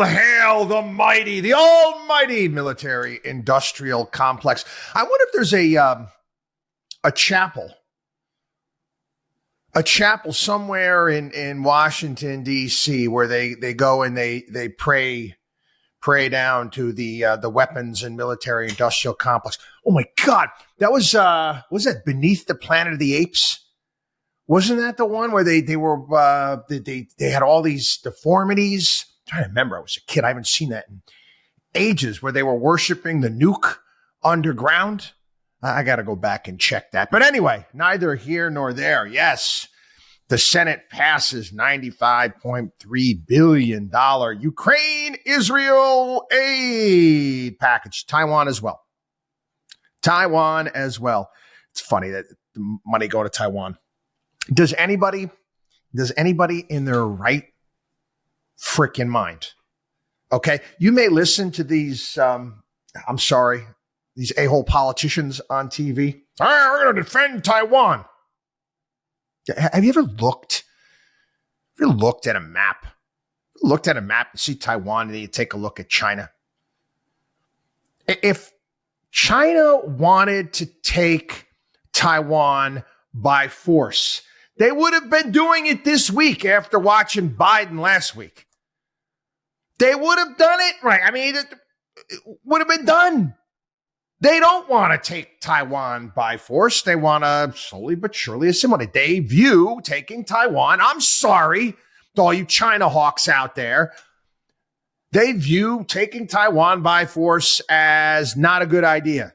All hail the mighty, the almighty military-industrial complex. I wonder if there's a chapel somewhere in Washington, D.C., where they go and they pray down to the weapons and military-industrial complex. Oh, my God. That was that Beneath the Planet of the Apes? Wasn't that the one where they had all these deformities? I'm trying to remember. I was a kid. I haven't seen that in ages, where they were worshiping the nuke underground. I got to go back and check that. But anyway, neither here nor there. Yes, the Senate passes $95.3 billion Ukraine-Israel aid package. Taiwan as well. It's funny that the money go to Taiwan. Does anybody in their right freaking mind? Okay. You may listen to these, these a-hole politicians on TV. All right, we're going to defend Taiwan. Have you ever looked at a map? Looked at a map and see Taiwan, and then you take a look at China. If China wanted to take Taiwan by force, they would have been doing it this week after watching Biden last week. They would have done it right. I mean, it would have been done. They don't want to take Taiwan by force. They want to slowly but surely assimilate. They view taking Taiwan, I'm sorry to all you China hawks out there, they view taking Taiwan by force as not a good idea.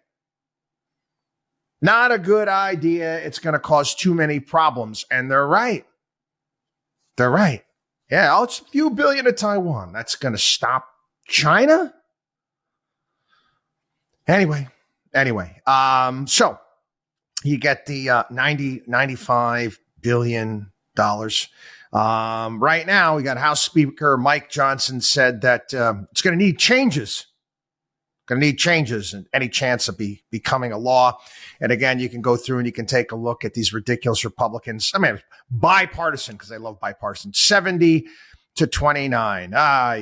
Not a good idea. It's going to cause too many problems. And they're right. They're right. Yeah, it's a few billion to Taiwan. That's going to stop China? Anyway, so you get the $95 billion. Right now, we got House Speaker Mike Johnson said that it's going to need changes. Going to need changes and any chance of becoming a law. And again, you can go through and you can take a look at these ridiculous Republicans. I mean, bipartisan, because I love bipartisan. 70-29.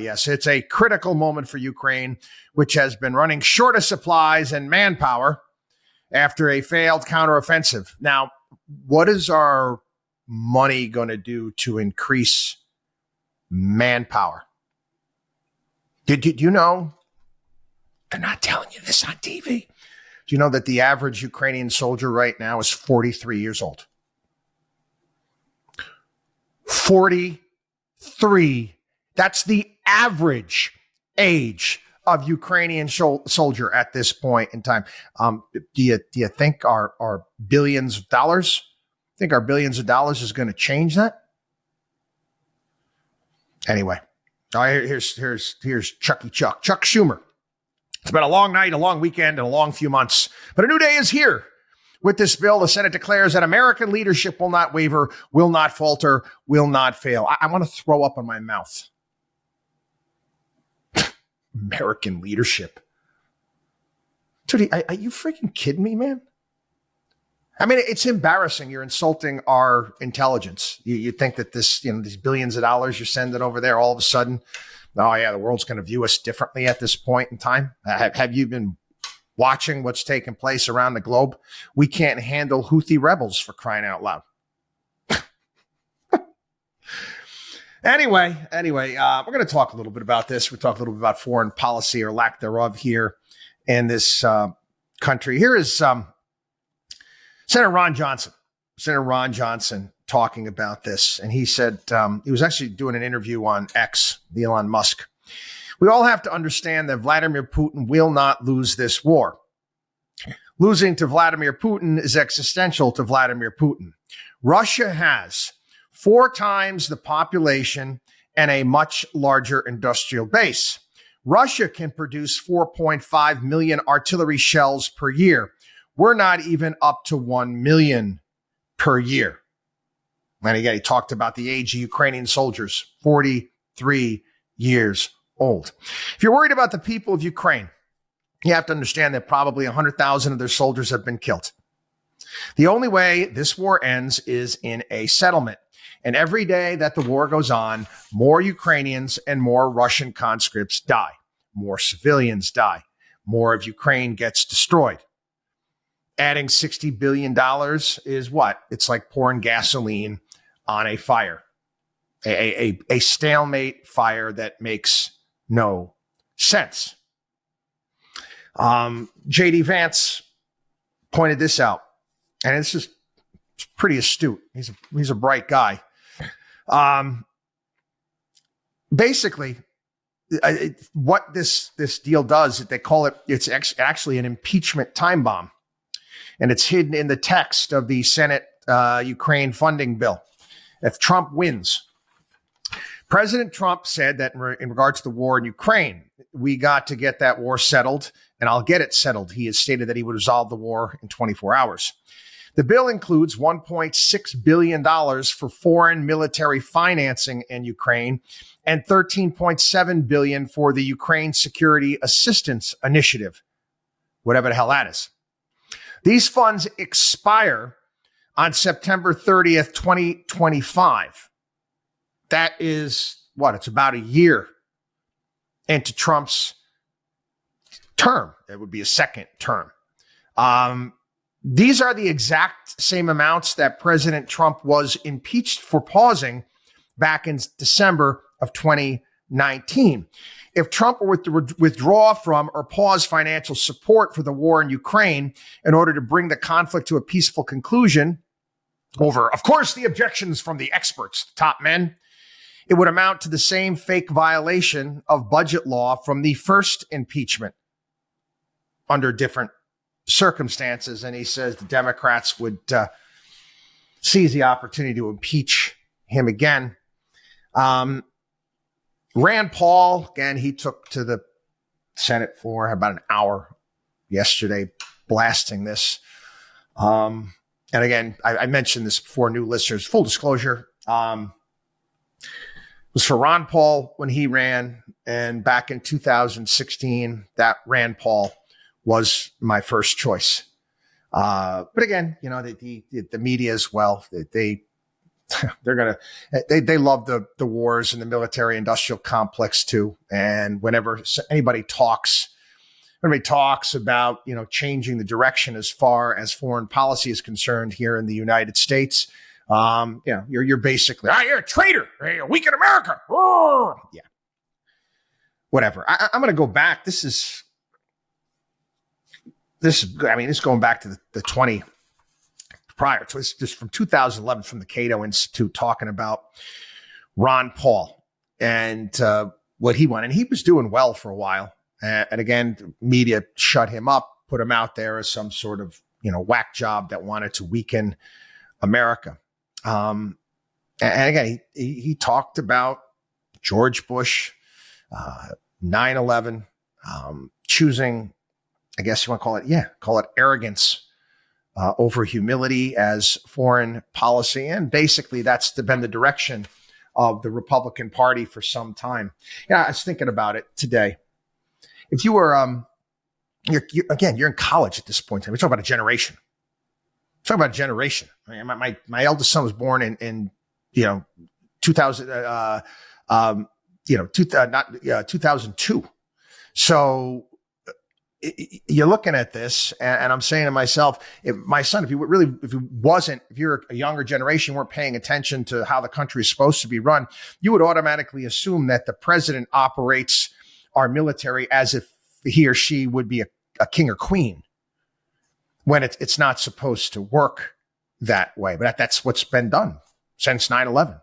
Yes, it's a critical moment for Ukraine, which has been running short of supplies and manpower after a failed counteroffensive. Now, what is our money going to do to increase manpower? Did you know? They're not telling you this on TV. Do you know that the average Ukrainian soldier right now is 43 years old? 43. That's the average age of Ukrainian soldier at this point in time. Do you think our billions of dollars? Think our billions of dollars is going to change that? Anyway, here's Chuck Schumer. It's been a long night, a long weekend, and a long few months. But a new day is here. With this bill, the Senate declares that American leadership will not waver, will not falter, will not fail. I want to throw up in my mouth. American leadership. Dude, are you freaking kidding me, man? I mean, it's embarrassing. You're insulting our intelligence. You think that these billions of dollars you're sending over there, all of a sudden, oh yeah, the world's going to view us differently at this point in time. Have you been watching what's taking place around the globe? We can't handle Houthi rebels, for crying out loud. Anyway, we're going to talk a little bit about this. We talk a little bit about foreign policy or lack thereof here in this country. Here is Senator Ron Johnson. Senator Ron Johnson talking about this. And he said, he was actually doing an interview on X, the Elon Musk. We all have to understand that Vladimir Putin will not lose this war. Losing to Vladimir Putin is existential to Vladimir Putin. Russia has 4 times the population and a much larger industrial base. Russia can produce 4.5 million artillery shells per year. We're not even up to 1 million per year. And again, he talked about the age of Ukrainian soldiers, 43 years old. If you're worried about the people of Ukraine, you have to understand that probably 100,000 of their soldiers have been killed. The only way this war ends is in a settlement. And every day that the war goes on, more Ukrainians and more Russian conscripts die. More civilians die. More of Ukraine gets destroyed. Adding $60 billion is what? It's like pouring gasoline on a fire, a stalemate fire that makes no sense. J.D. Vance pointed this out, and it's pretty astute. He's a bright guy. Basically, what this deal does, they call it, it's actually an impeachment time bomb. And it's hidden in the text of the Senate Ukraine funding bill. If Trump wins, President Trump said that in regards to the war in Ukraine, we got to get that war settled, and I'll get it settled. He has stated that he would resolve the war in 24 hours. The bill includes $1.6 billion for foreign military financing in Ukraine and $13.7 billion for the Ukraine Security Assistance Initiative, whatever the hell that is. These funds expire on September 30th, 2025. That is what? It's about a year into Trump's term. It would be a second term. These are the exact same amounts that President Trump was impeached for pausing back in December of 2019. If Trump were to withdraw from or pause financial support for the war in Ukraine in order to bring the conflict to a peaceful conclusion over, of course, the objections from the experts, the top men, it would amount to the same fake violation of budget law from the first impeachment under different circumstances. And he says the Democrats would seize the opportunity to impeach him again. Rand Paul, again, he took to the Senate floor about an hour yesterday blasting this. And again, I mentioned this before, new listeners, full disclosure, it was for Ron Paul when he ran. And back in 2016, that Rand Paul was my first choice. But again, you know, the media as well, they love the wars and the military industrial complex too. And whenever anybody talks about, you know, changing the direction as far as foreign policy is concerned here in the United States, you know, you're basically, you're a traitor, you're weak in America. Yeah, whatever. I'm going to go back. This is going back to the 20 prior. So it's just from 2011 from the Cato Institute talking about Ron Paul and what he wanted. And he was doing well for a while. And again, the media shut him up, put him out there as some sort of, you know, whack job that wanted to weaken America. And again, he talked about George Bush, 9/11, choosing, I guess you want to call it arrogance over humility as foreign policy. And basically that's been the direction of the Republican Party for some time. Yeah, I was thinking about it today. If you were, you're in college at this point. We're talking about a generation. I mean, my eldest son was born in 2000, 2002. So you're looking at this, and I'm saying to myself, if you're a younger generation, weren't paying attention to how the country is supposed to be run, you would automatically assume that the president operates our military as if he or she would be a king or queen, when it's not supposed to work that way. But that's what's been done since 9/11.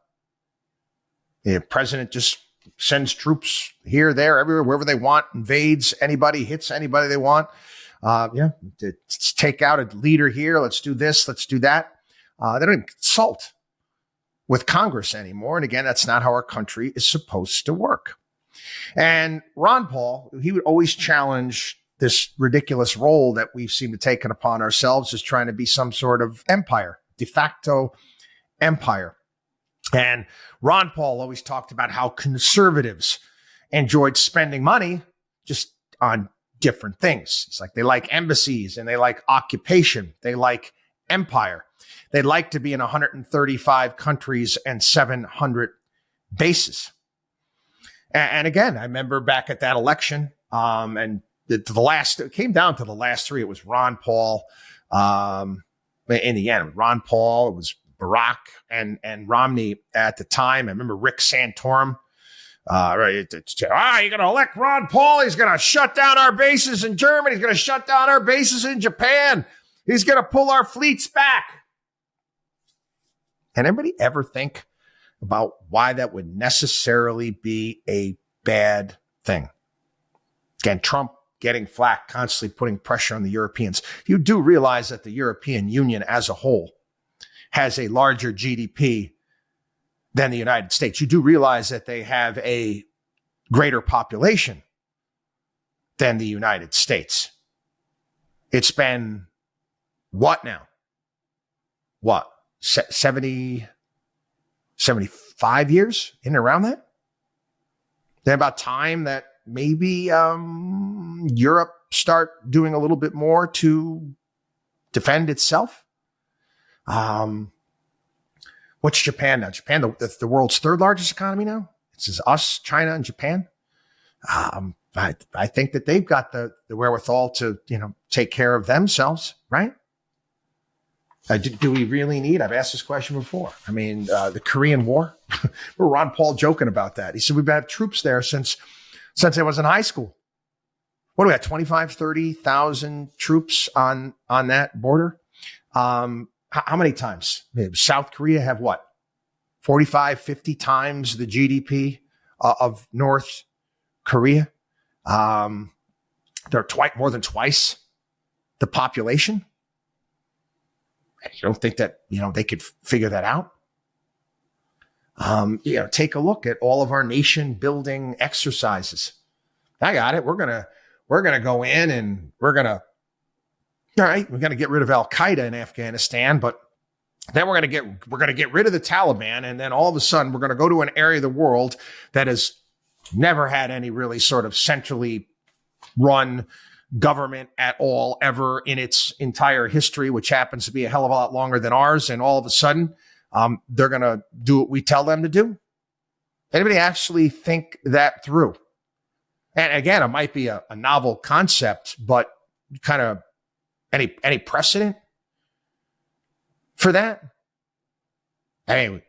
The president just sends troops here, there, everywhere, wherever they want, invades anybody, hits anybody they want. Let's take out a leader here. Let's do this. Let's do that. They don't even consult with Congress anymore. And again, that's not how our country is supposed to work. And Ron Paul, he would always challenge this ridiculous role that we've seemed to taken upon ourselves as trying to be some sort of empire, de facto empire. And Ron Paul always talked about how conservatives enjoyed spending money just on different things. It's like they like embassies and they like occupation. They like empire. They'd like to be in 135 countries and 700 bases. And again, I remember back at that election, and it came down to the last three. It was Ron Paul. In the end, Ron Paul, it was Barack and Romney at the time. I remember Rick Santorum. You're going to elect Ron Paul. He's going to shut down our bases in Germany. He's going to shut down our bases in Japan. He's going to pull our fleets back. Can anybody ever think about why that would necessarily be a bad thing? Again, Trump getting flack, constantly putting pressure on the Europeans. You do realize that the European Union as a whole has a larger GDP than the United States. You do realize that they have a greater population than the United States. It's been what now? What? 70, 75 years in and around that? Then about time that maybe Europe start doing a little bit more to defend itself. What's Japan now? Japan, the world's third largest economy now. It's us, China, and Japan. I think that they've got the wherewithal to take care of themselves, right? Do we really need? I've asked this question before. I mean, the Korean War. Remember Ron Paul joking about that. He said we've had troops there since I was in high school. What do we have? 25, 30,000 troops on that border. How many times? South Korea have what? 45, 50 times the GDP of North Korea. They're more than twice the population. You don't think that, they could figure that out? Take a look at all of our nation building exercises. I got it. We're going to go in and we're going to get rid of Al-Qaeda in Afghanistan, but then we're going to get rid of the Taliban. And then all of a sudden we're going to go to an area of the world that has never had any really sort of centrally run government at all ever in its entire history, which happens to be a hell of a lot longer than ours. And all of a sudden, they're going to do what we tell them to do. Anybody actually think that through? And again, it might be a novel concept, but kind of any precedent for that? We're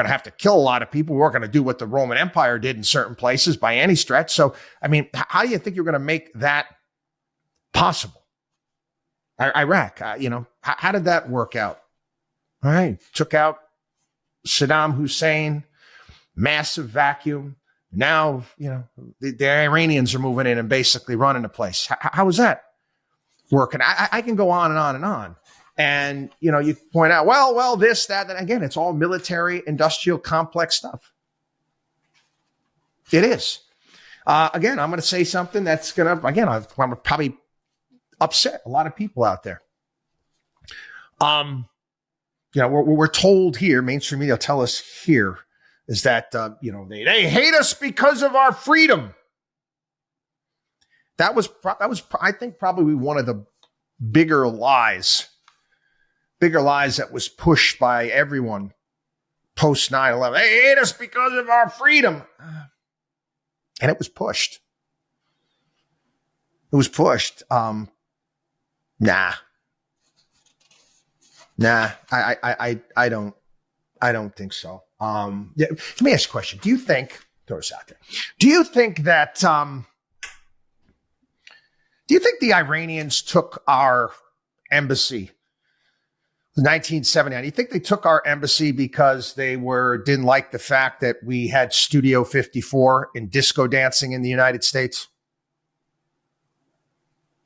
going to have to kill a lot of people. We're going to do what the Roman Empire did in certain places by any stretch. So, how do you think you're going to make that possible? Iraq, how did that work out? All right. Took out Saddam Hussein, massive vacuum. Now, the Iranians are moving in and basically running the place. How is that working? I can go on and on and on. And, you point out, well, this, that, and again, it's all military, industrial, complex stuff. It is. Again, I'm going to say something that's going to, again, I'm probably upset a lot of people out there. We're told here, mainstream media tell us here, is that, they hate us because of our freedom. That was, I think, probably one of the bigger lies that was pushed by everyone post 9/11. They hate us because of our freedom. And it was pushed. Nah, I don't think so. Let me ask you a question. Do you think, throw this out there, do you think the Iranians took our embassy in 1979? Do you think they took our embassy because they didn't like the fact that we had Studio 54 and disco dancing in the United States?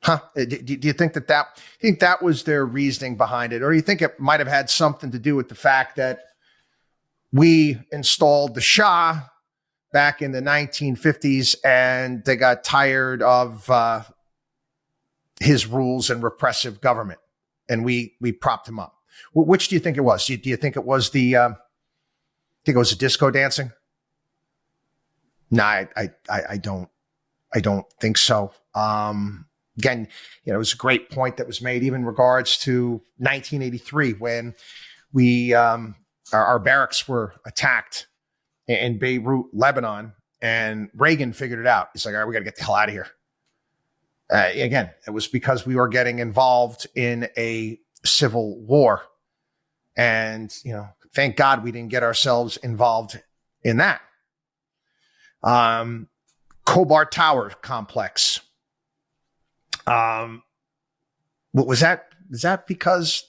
Do you think that was their reasoning behind it? Or do you think it might have had something to do with the fact that we installed the Shah back in the 1950s and they got tired of his rules and repressive government and we propped him up? Which do you think it was? Do you think it was the disco dancing? No, I don't think so. Again, it was a great point that was made even in regards to 1983 when our barracks were attacked in Beirut, Lebanon, and Reagan figured it out. He's like, all right, we got to get the hell out of here. Again, it was because we were getting involved in a civil war. And, thank God we didn't get ourselves involved in that. Khobar Tower complex. What was that? Is that because,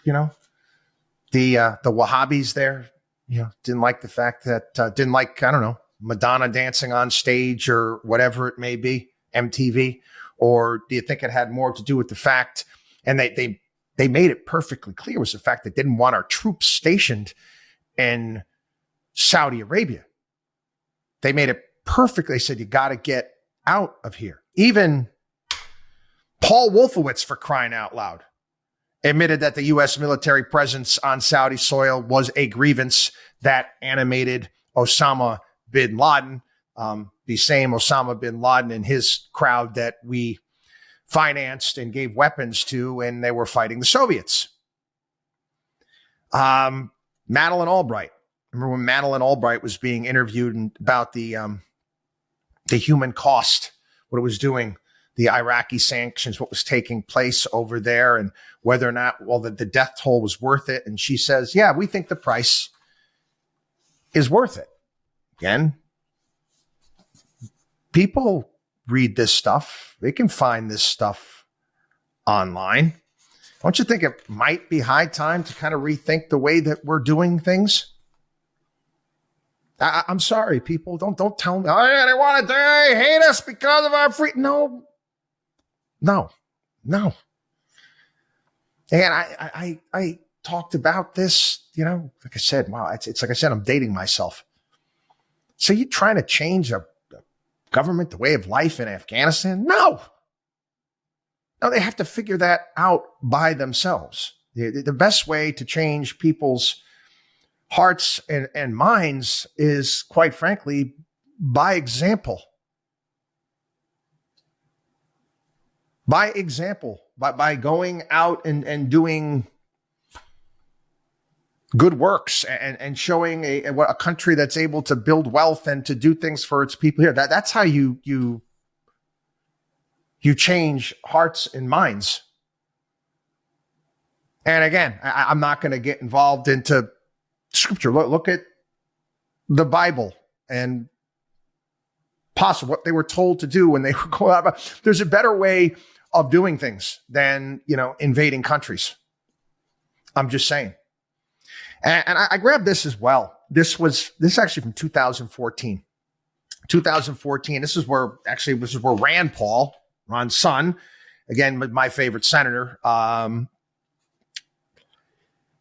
the Wahhabis there, didn't like the fact that, didn't like, I don't know, Madonna dancing on stage or whatever it may be, MTV? Or do you think it had more to do with the fact, and they made it perfectly clear, was the fact that they didn't want our troops stationed in Saudi Arabia. They made it perfect. They said, you got to get out of here. Even Paul Wolfowitz, for crying out loud, admitted that the U.S. military presence on Saudi soil was a grievance that animated Osama bin Laden, the same Osama bin Laden and his crowd that we financed and gave weapons to when they were fighting the Soviets. Madeleine Albright. Remember when Madeleine Albright was being interviewed about the human cost, what it was doing, the Iraqi sanctions, what was taking place over there, and whether or not, the death toll was worth it. And she says, yeah, we think the price is worth it. Again, people read this stuff. They can find this stuff online. Don't you think it might be high time to kind of rethink the way that we're doing things? I'm sorry, people. Don't tell me, oh, yeah, they want to hate us because of our free. No. And I talked about this, like I said, wow, it's like I said, I'm dating myself. So you trying to change a government, the way of life in Afghanistan? No, they have to figure that out by themselves. The best way to change people's hearts and minds is, quite frankly, by example. By example, by going out and doing good works and showing a country that's able to build wealth and to do things for its people here. That's how you change hearts and minds. And again, I'm not going to get involved into scripture. Look at the Bible and possibly what they were told to do when they were going out. There's a better way of doing things than, invading countries. I'm just saying. And I grabbed this as well. This is actually from 2014. 2014. This is where Rand Paul, Ron's son, again, my favorite senator,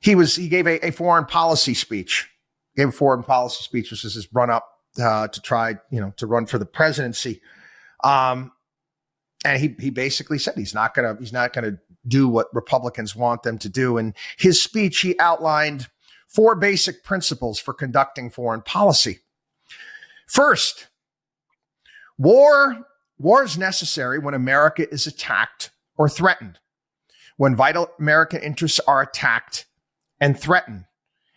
he gave a foreign policy speech. Which was his run up to try, to run for the presidency. And he basically said he's not gonna do what Republicans want them to do. In his speech, he outlined 4 basic principles for conducting foreign policy. First, war is necessary when America is attacked or threatened, when vital American interests are attacked and threatened,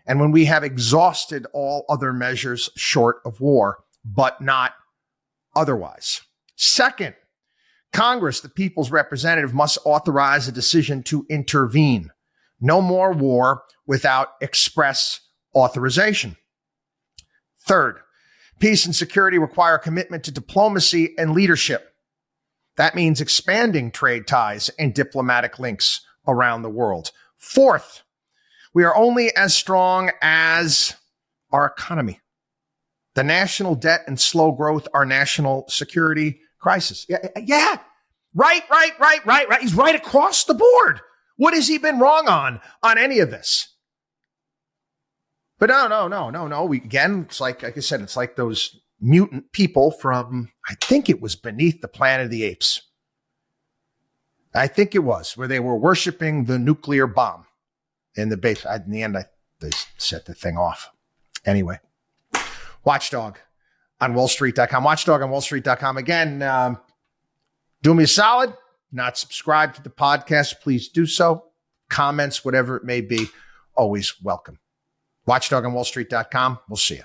and when we have exhausted all other measures short of war, but not otherwise. Second, Congress, the people's representative, must authorize a decision to intervene. No more war without express authorization. Third, peace and security require commitment to diplomacy and leadership. That means expanding trade ties and diplomatic links around the world. Fourth, we are only as strong as our economy. The national debt and slow growth are national security crisis. Yeah. Right. He's right across the board. What has he been wrong on any of this? But no. Again, it's like I said, it's like those mutant people from, I think it was Beneath the Planet of the Apes. I think it was, where they were worshiping the nuclear bomb in the base. In the end, they set the thing off. Anyway, WatchDog on WallStreet.com. WatchDog on WallStreet.com. Again, do me a solid. not subscribed to the podcast, please do so. Comments, whatever it may be, always welcome. WatchDog on WallStreet.com. We'll see you.